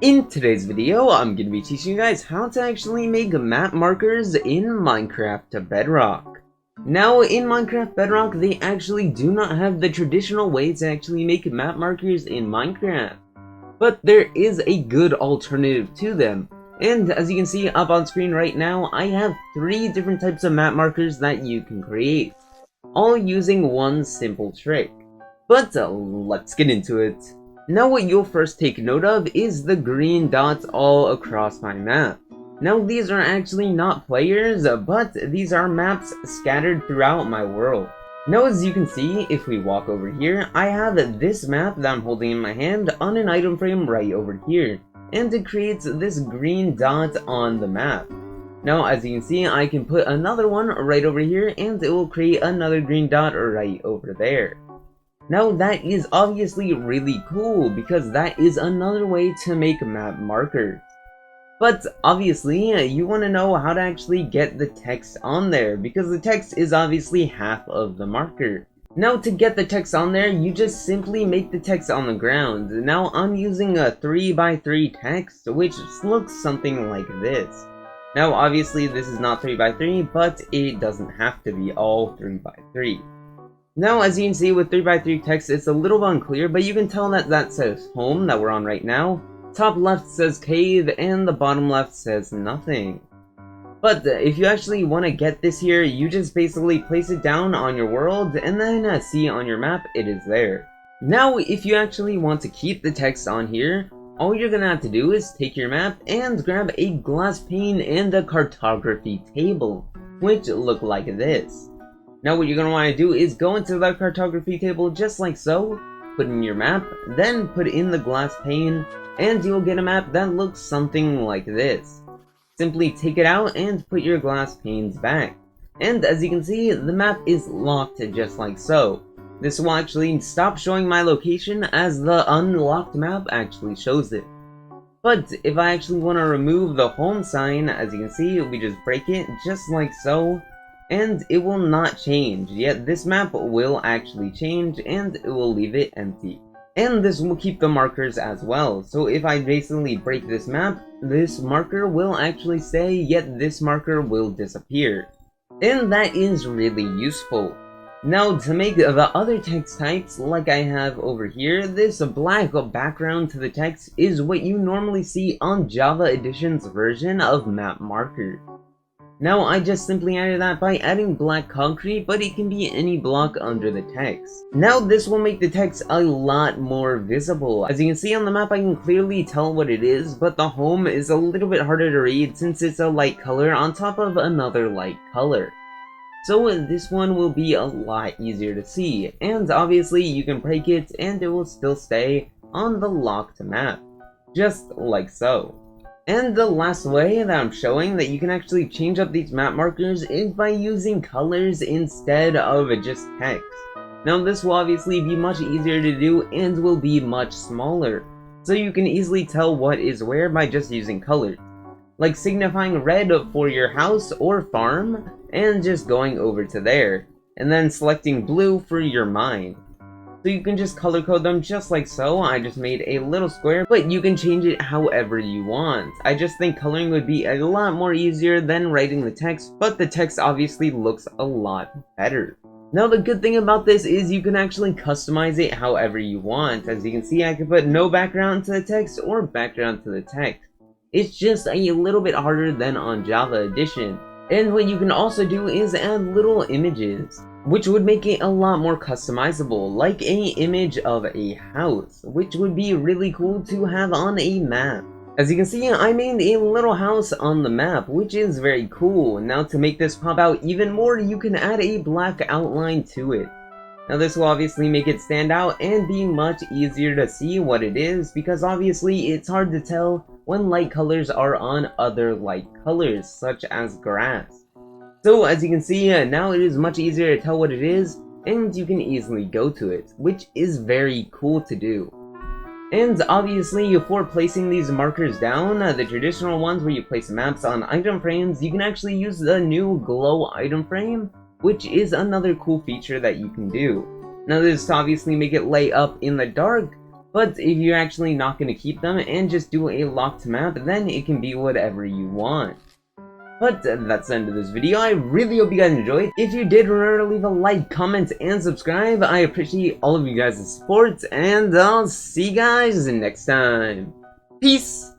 In today's video, I'm going to be teaching you guys how to actually make map markers in Minecraft Bedrock. Now, in Minecraft Bedrock, they actually do not have the traditional way to actually make map markers in Minecraft. But there is a good alternative to them. And as you can see up on screen right now, I have 3 different types of map markers that you can create, all using one simple trick. But let's get into it. Now what you'll first take note of is the green dots all across my map. Now these are actually not players, but these are maps scattered throughout my world. Now as you can see, if we walk over here, I have this map that I'm holding in my hand on an item frame right over here, and it creates this green dot on the map. Now as you can see, I can put another one right over here and it will create another green dot right over there. Now that is obviously really cool because that is another way to make map markers. But obviously you want to know how to actually get the text on there because the text is obviously half of the marker. Now to get the text on there, you just simply make the text on the ground. Now I'm using a 3x3 text which looks something like this. Now obviously this is not 3x3, but it doesn't have to be all 3x3. Now, as you can see with 3x3 text, it's a little unclear, but you can tell that that says home that we're on right now. Top left says cave, and the bottom left says nothing. But if you actually want to get this here, you just basically place it down on your world, and then see on your map, it is there. Now, if you actually want to keep the text on here, all you're gonna have to do is take your map and grab a glass pane and a cartography table, which look like this. Now what you're going to want to do is go into the cartography table just like so, put in your map, then put in the glass pane, and you'll get a map that looks something like this. Simply take it out and put your glass panes back. And as you can see, the map is locked just like so. This will actually stop showing my location as the unlocked map actually shows it. But if I actually want to remove the home sign, as you can see, we just break it just like so. And it will not change, yet this map will actually change and it will leave it empty. And this will keep the markers as well, so if I basically break this map, this marker will actually stay, yet this marker will disappear. And that is really useful. Now to make the other text types like I have over here, this black background to the text is what you normally see on Java Edition's version of map marker. Now I just simply added that by adding black concrete, but it can be any block under the text. Now this will make the text a lot more visible. As you can see on the map, I can clearly tell what it is, but the home is a little bit harder to read since it's a light color on top of another light color. So this one will be a lot easier to see, and obviously you can break it and it will still stay on the locked map, just like so. And the last way that I'm showing that you can actually change up these map markers is by using colors instead of just text. Now this will obviously be much easier to do and will be much smaller, so you can easily tell what is where by just using colors. Like signifying red for your house or farm, and just going over to there, and then selecting blue for your mine. So you can just color code them just like so. I just made a little square, but you can change it however you want. I just think coloring would be a lot more easier than writing the text, but the text obviously looks a lot better. Now the good thing about this is you can actually customize it however you want. As you can see, I can put no background to the text or background to the text. It's just a little bit harder than on Java Edition. And what you can also do is add little images, which would make it a lot more customizable, like an image of a house, which would be really cool to have on a map. As you can see, I made a little house on the map, which is very cool. Now to make this pop out even more, you can add a black outline to it. Now this will obviously make it stand out and be much easier to see what it is, because obviously it's hard to tell when light colors are on other light colors, such as grass. So as you can see, now it is much easier to tell what it is, and you can easily go to it, which is very cool to do. And obviously, for placing these markers down, the traditional ones where you place maps on item frames, you can actually use the new glow item frame, which is another cool feature that you can do. Now this obviously make it light up in the dark, But if you're actually not going to keep them and just do a locked map, then it can be whatever you want. But that's the end of this video. I really hope you guys enjoyed. If you did, remember to leave a like, comment, and subscribe. I appreciate all of you guys' support, and I'll see you guys next time. Peace!